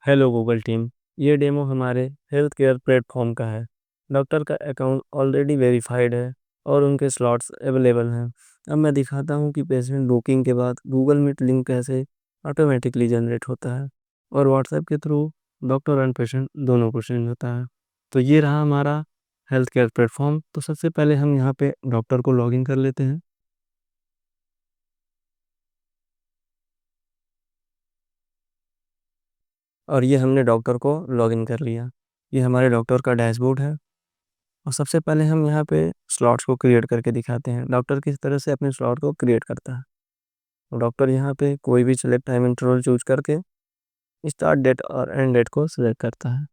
Hello Google team. ये demo हमारे health care platform का है। डॉक्टर का अकाउंट ऑलरेडी वेरीफाइड है और उनके स्लॉट्स अवेलेबल हैं। अब मैं दिखाता हूँ कि पेशेंट बुकिंग के बाद गूगल मीट लिंक कैसे ऑटोमेटिकली जनरेट होता है और व्हाट्सएप के थ्रू डॉक्टर एंड पेशेंट दोनों को सेंड होता है। तो ये रहा हमारा हेल्थ केयर प्लेटफॉर्म। तो सबसे पहले हम यहाँ पे डॉक्टर को लॉगिन कर लेते हैं और ये हमने डॉक्टर को लॉगिन कर लिया। ये हमारे डॉक्टर का डैशबोर्ड है और सबसे पहले हम यहाँ पे स्लॉट्स को क्रिएट करके दिखाते हैं डॉक्टर किस तरह से अपने स्लॉट को क्रिएट करता है। तो डॉक्टर यहाँ पे कोई भी सिलेक्ट टाइम इंटरवल चूज करके स्टार्ट डेट और एंड डेट को सिलेक्ट करता है।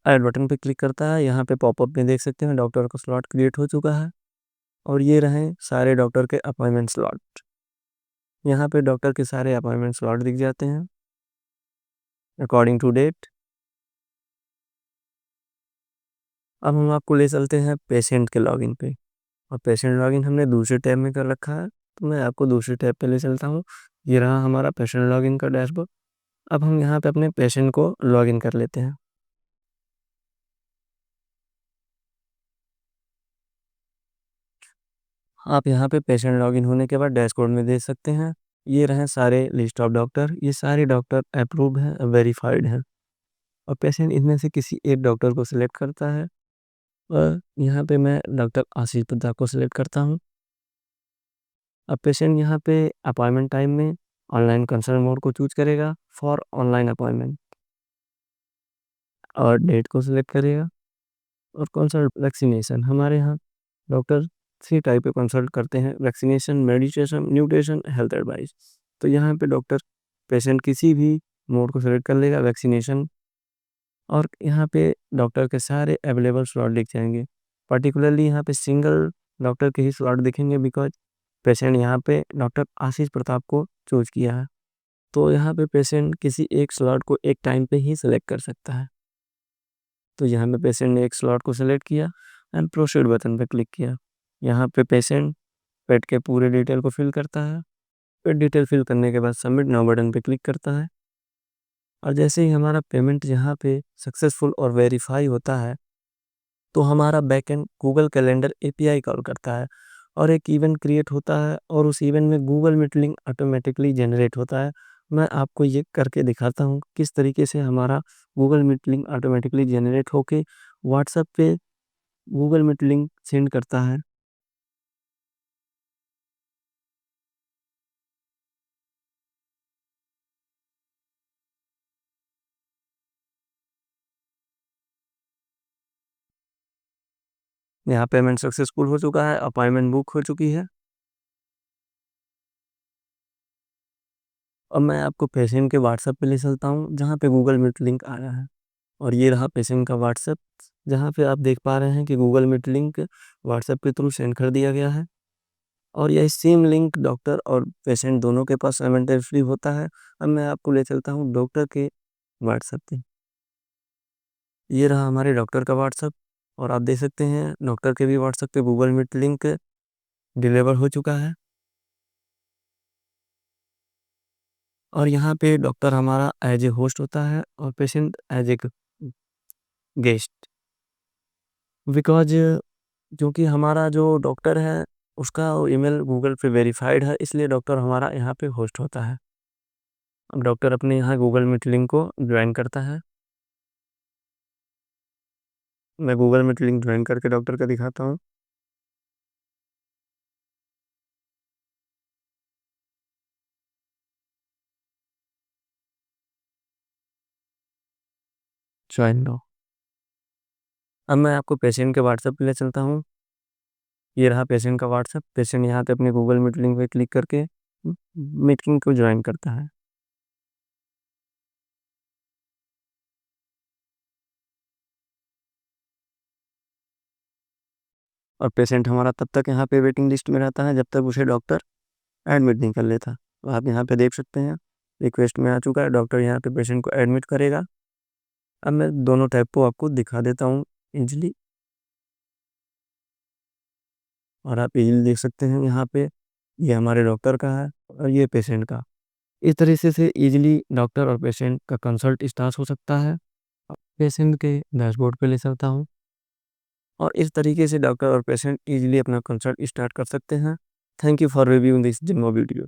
ऐड बटन पे क्लिक करता है। यहाँ पे पॉपअप में देख सकते हैं डॉक्टर का स्लॉट क्रिएट हो चुका है और ये रहे सारे डॉक्टर के अपॉइंटमेंट स्लॉट। यहाँ पे डॉक्टर के सारे अपॉइंटमेंट स्लॉट दिख जाते हैं अकॉर्डिंग टू डेट। अब हम आपको ले चलते हैं पेशेंट के लॉगिन पे और पेशेंट लॉगिन हमने दूसरे टैब में कर रखा है। तो मैं आपको दूसरे टैब पे ले चलता हूँ। ये रहा हमारा पेशेंट लॉगिन का डैशबोर्ड। अब हम यहाँ पे अपने पेशेंट को लॉगिन कर लेते हैं। आप यहाँ पे पेशेंट लॉगिन होने के बाद डैशबोर्ड में देख सकते हैं ये रहे सारे लिस्ट ऑफ डॉक्टर। ये सारे डॉक्टर अप्रूव्ड हैं, वेरीफाइड हैं और पेशेंट इनमें से किसी एक डॉक्टर को सिलेक्ट करता है और यहाँ पे मैं डॉक्टर आशीष प्रताप को सिलेक्ट करता हूँ। अब पेशेंट यहाँ पे अपॉइंटमेंट टाइम में ऑनलाइन कंसल्ट मोड को चूज करेगा फॉर ऑनलाइन अपॉइंटमेंट और डेट को सिलेक्ट करेगा और कंसल्ट वैक्सीनेशन। हमारे यहाँ डॉक्टर 3 टाइप के कंसल्ट करते हैं, vaccination, meditation, nutrition, health advice. तो यहाँ पे डॉक्टर पेशेंट किसी भी मोड को सिलेक्ट कर लेगा, वैक्सीनेशन, और यहाँ पे डॉक्टर के सारे अवेलेबल स्लॉट दिख जाएंगे। पर्टिकुलरली यहाँ पे सिंगल डॉक्टर के ही स्लॉट दिखेंगे बिकॉज पेशेंट यहाँ पे डॉक्टर आशीष प्रताप को चूज किया है। तो यहाँ पे पेशेंट किसी एक स्लॉट को एक टाइम पे ही सिलेक्ट कर सकता है। तो यहाँ पे पेशेंट ने एक स्लॉट को सिलेक्ट किया एंड प्रोसीड बटन पे क्लिक किया। यहाँ पे पेशेंट पेट के पूरे डिटेल को फिल करता है। पेट डिटेल फिल करने के बाद सबमिट नाउ बटन पे क्लिक करता है और जैसे ही हमारा पेमेंट यहाँ पे सक्सेसफुल और वेरीफाई होता है तो हमारा backend Google calendar API call करता है और एक इवेंट क्रिएट होता है और उस इवेंट में Google meet link automatically generate होता है। मैं आपको ये करके दिखाता हूँ किस तरीके से हमारा Google meet link automatically generate होके व्हाट्सएप पे गूगल मीट लिंक सेंड करता है। यहाँ पेमेंट सक्सेसफुल हो चुका है, अपॉइंटमेंट बुक हो चुकी है। अब मैं आपको पेशेंट के व्हाट्सएप पे ले चलता हूँ जहाँ पे गूगल मीट लिंक आ रहा है और ये रहा पेशेंट का व्हाट्सएप जहाँ पे आप देख पा रहे हैं कि गूगल मीट लिंक व्हाट्सएप के थ्रू सेंड कर दिया गया है और यह सेम लिंक डॉक्टर और पेशेंट दोनों के पास साइमल्टेनियसली होता है। अब मैं आपको ले चलता हूँ डॉक्टर के व्हाट्सएप पे। ये रहा हमारे डॉक्टर का व्हाट्सएप और आप देख सकते हैं डॉक्टर के भी व्हाट्सएप पे गूगल मीट लिंक डिलीवर हो चुका है और यहाँ पे डॉक्टर हमारा एज ए होस्ट होता है और patient as a guest. Because क्योंकि हमारा जो डॉक्टर है उसका ईमेल गूगल पे वेरीफाइड है इसलिए डॉक्टर हमारा यहाँ पे होस्ट होता है। अब डॉक्टर अपने यहाँ गूगल मीट लिंक को ज्वाइन करता है। मैं गूगल मीट लिंक ज्वाइन करके डॉक्टर का दिखाता हूँ। ज्वाइन लो। अब मैं आपको पेशेंट के व्हाट्सएप पे ले चलता हूँ। ये रहा पेशेंट का व्हाट्सएप। पेशेंट यहाँ पे अपने गूगल मीट लिंक पे क्लिक करके मीटिंग को ज्वाइन करता है और पेशेंट हमारा तब तक यहाँ पे वेटिंग लिस्ट में रहता है जब तक उसे डॉक्टर एडमिट नहीं कर लेता। तो आप यहाँ पे देख सकते हैं रिक्वेस्ट में आ चुका है। डॉक्टर यहाँ पे पेशेंट को एडमिट करेगा। अब मैं दोनों टाइप को आपको दिखा देता हूँ इजीली, और आप इजीली देख सकते हैं यहाँ पे, ये हमारे डॉक्टर का है और ये पेशेंट का। इस तरीके से इजीली डॉक्टर और पेशेंट का कंसल्ट स्टार्ट हो सकता है। पेशेंट के डैशबोर्ड पे ले सकता हूँ और इस तरीके से डॉक्टर और पेशेंट इजीली अपना कंसल्ट स्टार्ट कर सकते हैं। Thank you for reviewing this demo video.